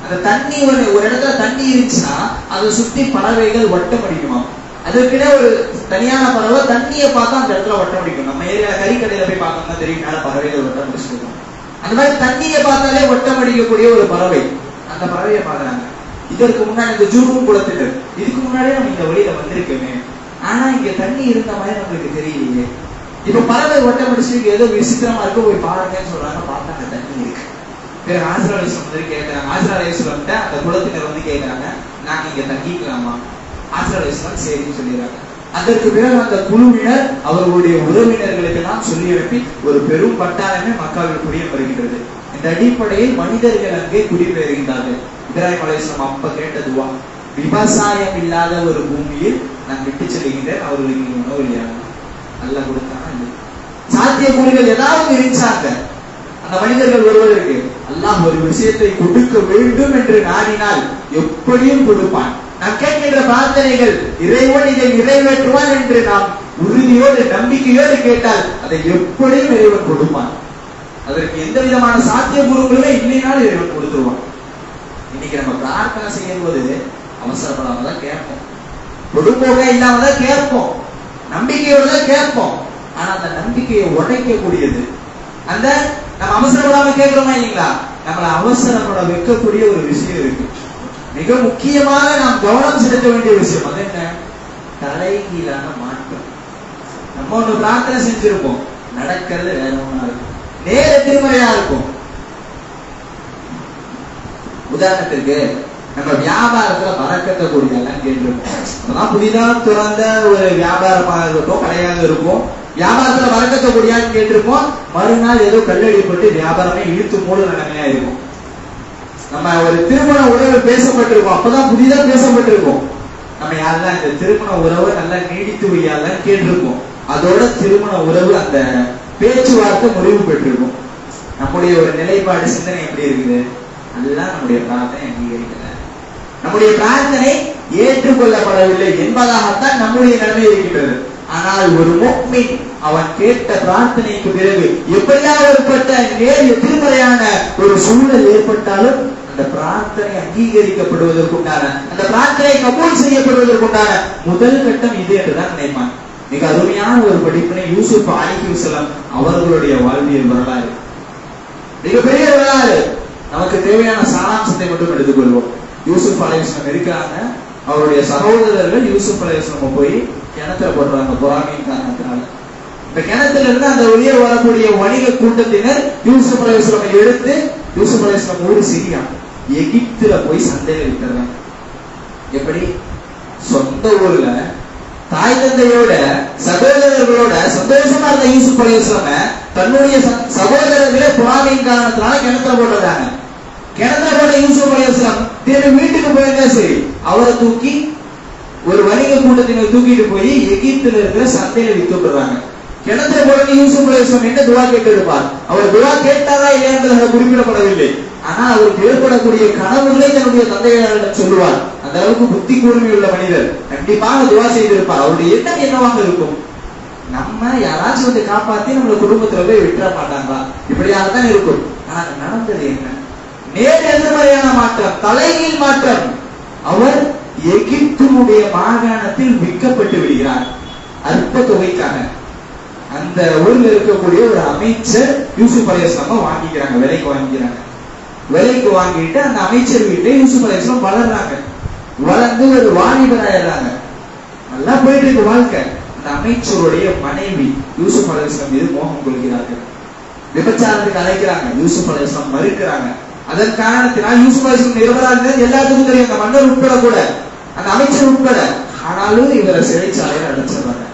B: அந்த தண்ணி ஒரு இடத்துல தண்ணி இருந்துச்சுன்னா அதை சுத்தி பறவைகள் வட்டம் அடிக்குமா. அதுக்குன்னே ஒரு தனியான பறவை தண்ணியை பார்த்தா அந்த இடத்துல வட்டம் அடிக்கும். நம்ம ஏரியா கறிக்கடையில போய் பார்த்தோம்னா தெரியும், மேல பறவைகள் வட்டம் அடிச்சிருக்கும். அந்த மாதிரி தண்ணியை பார்த்தாலே வட்டம் அடிக்கக்கூடிய ஒரு பறவை, அந்த பறவையை பாக்குறாங்க. இதற்கு முன்னாடி இந்த ஜுர்ஹூம் குளத்துல இதுக்கு முன்னாடியே நம்ம இந்த வழியில வந்திருக்கோமே, ஆனா இங்க தண்ணி இருந்த மாதிரி நம்மளுக்கு தெரியலையே. இப்ப பறவை வட்டம் அடிச்சு ஏதோ விசித்திரமா இருக்க போய் பாருங்கன்னு சொல்றாங்க. பார்த்தா அந்த தண்ணி இருக்கு. பிறகு ஹாஜர் அலைஹிஸ்ஸலாம் கேட்கிறாங்க. ஹாஜர் அலைஹிஸ்ஸலாம் அந்த குளத்தினர் வந்து கேட்கிறாங்க, நாங்க இங்க தங்கிக்கலாமா? ஹாஜர் அலைஹிஸ்ஸலாம் சரின்னு சொல்லிடுறாங்க. அதற்கு பிறகு அந்த குழுவினர் அவர்களுடைய உறவினர்களுக்கு எல்லாம் சொல்லி அனுப்பி ஒரு பெரும் பட்டாளமே மக்காவில் குடியம் வருகின்றது. இந்த அடிப்படையில் மனிதர்கள் அங்கே குடிபெயர்கின்றார்கள். இப்ராஹிம் அலைஹிஸ்ஸலாம் அப்ப கேட்டதுவா, விவசாயம் இல்லாத ஒரு பூமியில் நான் விட்டு செல்கின்றேன், அவர்களுக்கு உணவு இல்லையா? நல்லா கொடுத்தானா இல்லை? சாத்தியக்கூறுகள் ஏதாவது இருந்துச்சாங்க அந்த மனிதர்கள் வருவதற்கு? அல்லாஹ் ஒரு விஷயத்தை கொடுக்க வேண்டும் என்று நாடினால் எப்படியும் கொடுப்பான். நாம் கேட்கின்ற பிரார்த்தனைகள் இறைவன் இதை நிறைவேற்றுவான் என்று நாம் உறுதியோடு நம்பிக்கையோடு கேட்டால் அதை எப்படியும் இறைவன் கொடுப்பான். அதற்கு எந்த விதமான சாத்தியக்கூறுகளுமே இல்லைனாலும் இறைவன் கொடுத்துருவான். இன்னைக்கு நம்ம பிரார்த்தனை செய்யும் போது அவசரப்படாம தான் கேட்போம், கொடுப்போக இல்லாம தான் கேட்போம், நம்பிக்கையோட தான் கேட்போம். ஆனா அந்த நம்பிக்கையை உடைக்கக்கூடியது அந்த நம்ம அவசரப்படாம கேட்கிறோமா இல்லைங்களா, நம்மளை அவசரப்பட வைக்கக்கூடிய ஒரு விஷயம் இருக்கு. மிக முக்கியமாக நாம் கவனம் செலுத்த வேண்டிய விஷயம் அது என்ன? தலைகீழான மாற்றம். நம்ம ஒண்ணு பிரார்த்தனை செஞ்சிருப்போம், நடக்கிறது வேற ஒண்ணா இருக்கும், நேர திருமறையா இருக்கும். உதாரணத்திற்கு நம்ம வியாபாரத்துல பறக்கத்தை கூடியெல்லாம் கேட்டிருப்போம். அதெல்லாம் புதிதா திறந்த ஒரு வியாபாரமாக இருக்கட்டும், கடையாக இருக்கும், வியாபாரத்துல பறக்கத்தை கூடியான்னு கேட்டிருப்போம். மறுநாள் ஏதோ கல்லடிப்பட்டு வியாபாரமே இழுத்து மூடு நிலைமையா இருக்கும். நம்ம ஒரு திருமண உறவு பேசப்பட்டிருக்கோம், அப்பதான் புதிதா பேசப்பட்டிருக்கோம். நம்ம யாரெல்லாம் இந்த திருமண உறவை நல்லா நீடித்து வையாதான் கேட்டிருக்கோம். அதோட திருமண உறவு அந்த பேச்சுவார்த்தை முறிவு பெற்றிருக்கும். நம்முடைய ஒரு நிலைப்பாடு சிந்தனை எப்படி இருக்குது? அதுதான் நம்முடைய பிரார்த்தனை அங்கீகரிக்கல, நம்முடைய பிரார்த்தனை ஏற்றுக்கொள்ளப்படவில்லை என்பதாகத்தான் நம்முடைய நிலைமை இருக்கின்றது. ஆனால் ஒரு முஃமின் அவன் கேட்ட பிரார்த்தனைக்கு பிறகு எப்படியாவதுப்பட்ட நேர் எதிர்மறையான ஒரு சூழல் ஏற்பட்டாலும் அந்த பிரார்த்தனை அங்கீகரிக்கப்படுவதற்குண்டான, அந்த பிரார்த்தனை கபூல் செய்யப்படுவதற்குண்டான முதல் கட்டம் இது என்றுதான் நினைப்பான். மிக அருமையான ஒரு படிப்பினை யூசுப் அலைஹிஸ்ஸலாம் அவர்களுடைய வாழ்வியல் வரலாறு, மிகப்பெரிய வரலாறு. நமக்கு தேவையான சாராம்சத்தை மட்டும் எடுத்துக்கொள்வோம். யூசுப் அலைஹிஸ்ஸலாம் இருக்கிறாங்க, அவருடைய சகோதரர்கள் யூசுப் அலைஹிஸ்ஸலாம் போய் கிணத்துல போடுறாங்க பொறாமையின் காரணத்தினால. இந்த கிணத்துல இருந்து அந்த வெளியே வரக்கூடிய வணிக கூட்டத்தினர் யூசுப் அலைஹிஸ்ஸலாம் எடுத்து, யூசுப் அலைஹிஸ்ஸலாம் ஊரு சிரியா எகிப்துல போய் சந்தையில விட்டுறாங்க. எப்படி? சொந்த ஊர்ல தாய் தந்தையோட சகோதரர்களோட சந்தோஷமா இருந்த யூசுப் அலைஹிஸ்ஸலாம் தன்னுடைய சகோதரர்களே பொறாமையின் காரணத்தினால கிணத்துல போடுறாங்க. கிணத்துல போட்ட யூசுப் அலைஹிஸ்ஸலாம் திரும்பி வீட்டுக்கு போயிருந்தா சரி, அவரை தூக்கி ஒரு வணிக கூட்டத்தினர் தூக்கிட்டு போய் எகிப்துல இருக்கிற சந்தையில வித்துடுறாங்க. கிணத்துல போட்டு யூசுப் அலைஹிஸ்ஸலாம் என்ன துவா கேட்டு இருப்பார்? அவர் துவா கேட்டாரா இல்லையா என்பது குறிப்பிடப்படவில்லை. ஆனா அவருக்கு ஏற்படக்கூடிய கனவுகளை தன்னுடைய தந்தையாரிடம் சொல்லுவார். அந்த அளவுக்கு புத்தி கூர்மை உள்ள மனிதர், கண்டிப்பாக துவா செய்திருப்பார். அவருடைய எண்ணம் என்னவாக இருக்கும்? நம்ம யாராச்சும் வந்து காப்பாத்தி நம்மள குடும்பத்துல போய் விட்டுற மாட்டாங்களா, இப்படியாகத்தான் இருக்கும். ஆனா நடந்தது என்ன? நேர் எதிர்மறையான மாற்றம், தலைகீழ் மாற்றம். அவர் எகிப்தினுடைய மாகாணத்தில் விற்கப்பட்டு விடுகிறார் அற்ப தொகைக்காக. அந்த ஊர்ல இருக்கக்கூடிய ஒரு அமைச்சர் யூசுப் அலைஹிஸ்ஸலாம் வாங்கிக்கிறாங்க, விலைக்கு வாங்கிக்கிறாங்க. விலைக்கு வாங்கிட்டு அந்த அமைச்சர் வீட்டை யூசுப் அலைஹிஸ்ஸலாம் வளர்றாங்க. வளர்ந்து ஒரு வாலிபராயிடுறாங்க. நல்லா போயிட்டு இருக்கு வாழ்க்கை. அந்த அமைச்சருடைய மனைவி யூசுப் அலைஹிஸ்ஸலாம் மீது மோகம் கொள்கிறார்கள். விபச்சாரத்துக்கு அழைக்கிறாங்க, யூசுப் அலைஹிஸ்ஸலாம் மறுக்கிறாங்க. அதன் காரணத்தினால் யூசுப் அலைஹிஸ்ஸலாம் நிரபராதிகள் எல்லாத்துக்கும் தெரியும், அந்த மன்னர் உட்பட கூட, அந்த அமைச்சர் உட்பட. ஆனாலும் இவரை சிறைச்சாலையில் அடைச்சிடுறாங்க.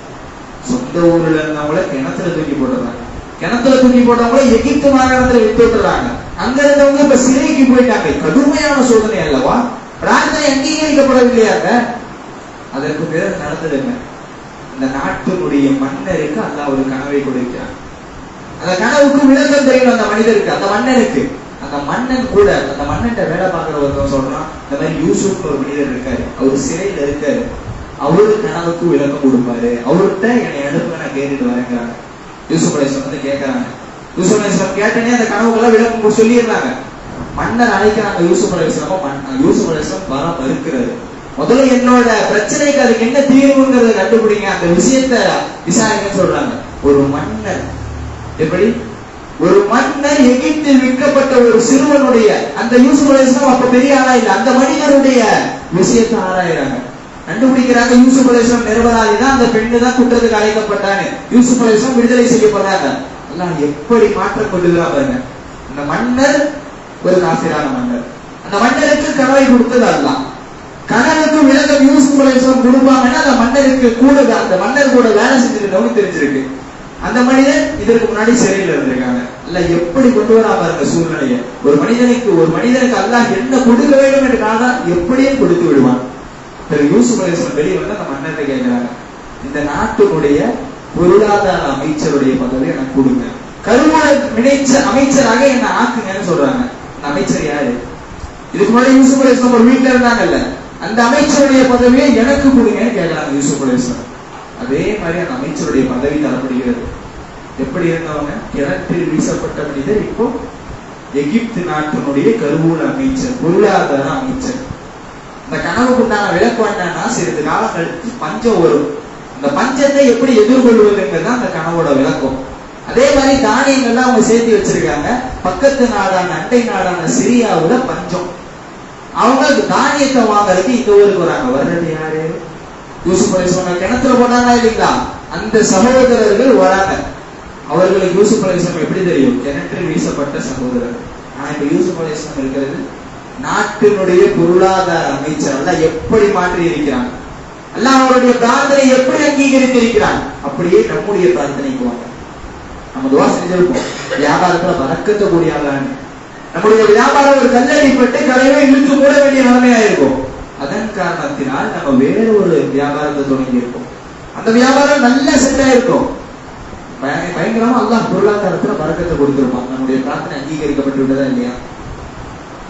B: சொந்த ஊர்ல இருந்தவங்கள கிணத்துல தூக்கி போட்டுறாங்க. கிணத்துல தூக்கி போட்டவங்கள எகிப்து மாகாணத்துல விட்டு விட்டுறாங்க. அங்க இருந்தவங்க இப்ப சிறைக்கு போயிட்டாங்க. கடுமையான சோதனை அல்லவா? பிரார்த்தனை அங்கீகரிக்கப்படவில்லையாக. அதற்கு பிறகு நடந்தது என்ன? இந்த நாட்டினுடைய மன்னருக்கு அல்லாஹ் ஒரு கனவை கொடுக்கிறார். அந்த கனவுக்கு விளக்கம் தெரியும் அந்த மனிதருக்கு, அந்த மன்னருக்கு. அந்த மன்னன் கூட, அந்த மன்னன் வேலை பார்க்கிற ஒருத்தன் சொல்றான், இந்த மாதிரி யூசுப் ஒரு மனிதர் இருக்காரு, அவரு சிறையில இருக்காரு, அவரு கனவுக்கு விளக்கம் கொடுப்பாரு, அவர்கிட்ட என்னை அனுப்ப நான் கேட்டுட்டு வரேங்கிறாங்க. யூசுப் அலைஹிஸ்ஸலாம் வந்து கேட்கறாங்க. யூசுப் அலைஹிஸ்ஸலாம் கேட்டனே அந்த கனவுக்கெல்லாம் விளக்கம் சொல்லிடுறாங்க. மன்னர் அழைக்கிறாங்க யூசுப் அலைஹிஸ்ஸலாம். யூசுப் அலைஹிஸ்ஸலாம் வர மறுக்கிறாரு. முதல்ல என்னோட பிரச்சனைக்கு அதுக்கு என்ன தீர்வுங்கிறத கண்டுபிடிங்க, அந்த விஷயத்தை விசாரிங்கன்னு சொல்றாங்க. ஒரு மன்னர், எப்படி ஒரு மன்னர் எகிப்தில் விற்கப்பட்ட ஒரு சிறுவனுடைய, அந்த யூசுப் அலைஹிஸ்ஸலாம் அப்ப பெரிய ஆளா இல்ல, அந்த மனிதனுடைய விஷயத்தை ஆராயிறாங்க, கண்டுபிடிக்கிறாங்க. யூசுப் அலைஹிஸ்ஸலாம் நிரபராதி தான், அந்த பெண்ணு தான் குற்றத்துக்கு அழைக்கப்பட்டாங்க. யூசுப் அலைஹிஸ்ஸலாம் விடுதலை செய்யப்படுறாங்க. எல்லாம் எப்படி மாற்றம் கொண்டுதான் பாருங்க. அந்த மன்னர் ஒரு காபிரான மன்னர். அந்த மன்னருக்கு கனவை கொடுத்தது அல்லாஹ். கனவுக்கு விளக்கம் யூசுப் அலைஹிஸ்ஸலாம் கொடுப்பாங்கன்னா அந்த மன்னருக்கு கூட, அந்த மன்னர் கூட வேலை செஞ்சிருக்கவங்க தெரிஞ்சிருக்கு. அந்த மனிதன் இதற்கு முன்னாடி சிறையில் இருந்திருக்காங்க. அல்ல எப்படி கொண்டு வரா பாருங்க சூழ்நிலையை. ஒரு மனிதனுக்கு அல்லாஹ் என்ன கொடுக்க வேண்டும் என்று காரணம் எப்படியும் கொடுத்து விடுவான். யூசுப் அலைஹிஸ்ஸலாம் வெளியே வந்து அந்த மன்னரை கேட்கிறாங்க, இந்த நாட்டினுடைய பொருளாதார அமைச்சருடைய பதவி எனக்கு கொடுங்க, கருவூல அமைச்சராக என்ன ஆக்குங்கன்னு சொல்றாங்க. அந்த அமைச்சர் யாரு? இதுக்கு முன்னாடி யூசுப் அலைஹிஸ்ஸலாம் ஒரு வீட்டுல இருந்தாங்கல்ல, அந்த அமைச்சருடைய பதவியை எனக்கு கொடுங்கன்னு கேட்கிறாங்க யூசுப் அலைஹிஸ்ஸலாம். அதே மாதிரி அந்த அமைச்சருடைய பதவி தரப்படுகிறது. எப்படி இருந்தவங்க? கிணற்றில் வீசப்பட்ட மனிதர் இப்போ எகிப்து நாட்டினுடைய கருவூல அமைச்சர், பொருளாதார அமைச்சர். இந்த கனவுக்கு உண்டான விளக்கம் என்னன்னா, சிறிது காலம் கழித்து பஞ்சம் வரும். அந்த பஞ்சத்தை எப்படி எதிர்கொள்வதுங்கிறது அந்த கனவோட விளக்கம். அதே மாதிரி தானியங்கள்லாம் அவங்க சேர்த்து வச்சிருக்காங்க. பக்கத்து நாடான, அண்டை நாடான சிரியாவுல பஞ்சம். அவங்க தானியத்தை வாங்கறதுக்கு இந்த ஊருக்கு வராங்க. வர்றது யாரு? யூசுப் அலைஹிஸ்ஸலாம் கிணத்துல போட்டாங்களா இல்லைங்களா? அந்த சகோதரர்கள் வராங்க. அவர்களுக்கு யூசுப் அலைஹிஸ்ஸலாம் எப்படி தெரியும்? கிணற்றில் வீசப்பட்ட சகோதரர். ஆனா இப்ப யூசுப் அலைஹிஸ்ஸலாம் இருக்கிறது நாட்டினுடைய பொருளாதார அமைச்சர். அல்லாஹ் எப்படி மாற்றி இருக்கிறான், அல்லாஹ் அவருடைய பிரார்த்தனை எப்படி அங்கீகரித்து இருக்கிறான். அப்படியே நம்முடைய பிரார்த்தனைக்கு வாங்க. நம்ம துவா செஞ்சிருப்போம், வியாபாரத்துல பறக்கத்தை கூடிய ஆளான்னு. நம்முடைய வியாபாரம் ஒரு கல்லடிப்பட்டு கடையை இழுத்து மூட வேண்டிய நிலைமையா இருக்கும். அதன் காரணத்தினால் நம்ம வேற ஒரு வியாபாரத்தை தொடங்கி இருக்கோம். அந்த வியாபாரம் நல்ல செட் ஆயிருக்கும், பயங்கரமா அல்லாஹ் பொருளாதாரத்துல பறக்கத்தை கொடுத்திருப்பான். நம்முடைய பிரார்த்தனை அங்கீகரிக்கப்பட்டு விட்டதா இல்லையா?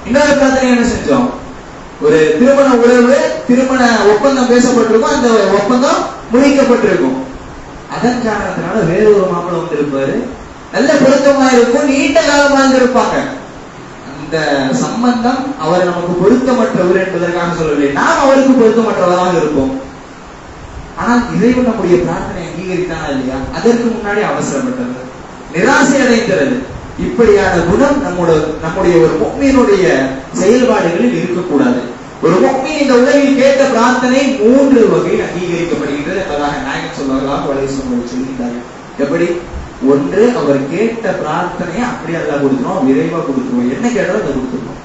B: இன்னொரு பிரார்த்தனை என்ன செஞ்சோம்? ஒரு திருமண உறவு, திருமண ஒப்பந்தம் பேசப்பட்டிருக்கும், அந்த ஒப்பந்தம் முடிக்கப்பட்டிருக்கும். அதன் காரணத்தினால வேற ஒரு மாப்பிள்ளை வந்து இருப்பாரு, நல்ல பொருத்தமா இருக்கும், நீண்ட காலமா இருந்திருப்பாங்க. அந்த சம்பந்தம் அவர் நமக்கு பொருத்தமற்றவர் என்பதற்காக சொல்லவில்லை, நாம் அவருக்கு பொருத்தமற்றவராக இருப்போம். ஆனால் இறைவன் நம்முடைய பிரார்த்தனை அங்கீகரித்தானா இல்லையா? அதற்கு முன்னாடி அவசரப்பட்டது, நிராசை அடைகிறது. இப்படியான குணம் நம்முடைய ஒரு முஃமினுடைய செயல்பாடுகளில் இருக்கக்கூடாது. ஒரு முஃமின் இந்த உலகில் கேட்ட பிரார்த்தனை 3 வகையில் அங்கீகரிக்கப்படுகின்றது என்பதாக நாயகம் ஸல்லல்லாஹு அலைஹி வஸல்லம் சொல்கிறார்கள். எப்படி? ஒன்று, அவர் கேட்ட பிரார்த்தனையை அப்படியே அல்லாஹ் கொடுத்துருவோம், விரைவா கொடுத்துருவோம், என்ன கேட்டாலும் அதை கொடுத்துருவோம்.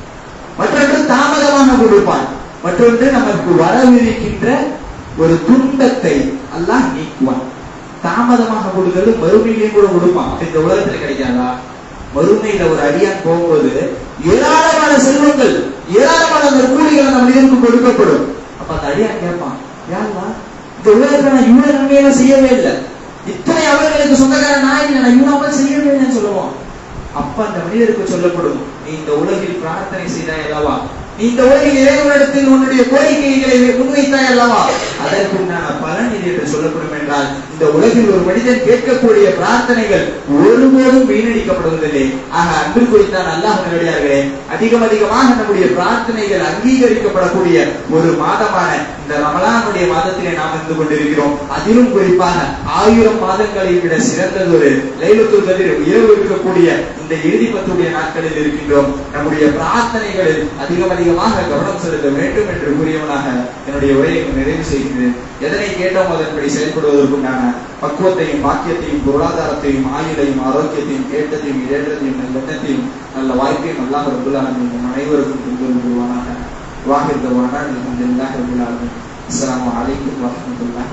B: மற்றொன்று தாமதமாக கொடுப்பான். மற்றொன்று நமக்கு வரவிருக்கின்ற ஒரு துன்பத்தை அல்லாஹ் நீக்குவான். தாமதமாக கொடுக்கிறது மறுமையிலேயும் கூட கொடுப்பான். இந்த உலகத்துல கிடைக்காதா? மறுமையில ஒரு அடியான் போகும்போது ஏராளமான செல்வங்கள், ஏராளமான நற்கூலிகள் அந்த மனிதனுக்கு கொடுக்கப்படும். அப்ப அந்த அடியான் கேட்பான், யாருமா இந்த உலகத்துல நான் இவ்வளவு நன்மையெல்லாம் செய்யவே இல்லை, இத்தனை அவர்களுக்கு சொந்தக்காரன் நான் இல்லை, நான் இவ்வளவு செய்யவே இல்லைன்னு சொல்லுவான். அப்ப அந்த மனிதருக்கு சொல்லப்படும், நீ இந்த உலகில் பிரார்த்தனை செய்தாய் அல்லவா, நீ இந்த உலகில் இறைவனிடத்தில் உன்னுடைய கோரிக்கைகளை முன்வைத்தாய் அல்லவா, அதற்கு உண்டான பலன் இது என்று சொல்லப்படும். என்றால் இந்த உலகில் ஒரு மனிதன் கேட்கக்கூடிய பிரார்த்தனைகள் ஒருபோதும் வீணடிக்கப்படுவதில்லை. ஆக அன்பு குறித்தான் அல்லாஹ் நல்லடியார்களே, அதிகமாக நம்முடைய பிரார்த்தனைகள் அங்கீகரிக்கப்படக்கூடிய ஒரு மாதமான இந்த ரமலானுடைய மாதத்திலே நாம் இருந்து கொண்டிருக்கிறோம். அதிலும் குறிப்பாக 1000 மாதங்களை விட சிறந்தது ஒரு லைலத்துல் கத்ர் இரவு இருக்கக்கூடிய இந்த இறுதி 10 நாட்களில் இருக்கின்றோம். நம்முடைய பிரார்த்தனைகளில் அதிகமாக கவனம் செலுத்த வேண்டும் என்று கூறியவனாக என்னுடைய உரையை நிறைவு செய்கிறேன். எதனை கேட்டோம் அதன்படி செயல்படுவதற்குண்டான பக்குவத்தையும், பாக்கியத்தையும், பொருளாதாரத்தையும், ஆயுளையும், ஆரோக்கியத்தையும், கேட்டத்தையும், இடத்தையும், நல்ல எண்ணத்தையும், நல்ல வாய்ப்பையும் அல்லாஹ் ரப்பல் ஆலமீன் அனைவருக்கும் கொண்டு வருவானாக. வாஹிர் தவானா அல்ஹம்துலில்லாஹி ரப்பில் ஆலமீன். அஸ்ஸலாமு அலைக்கும் வரஹ்மத்துல்லாஹி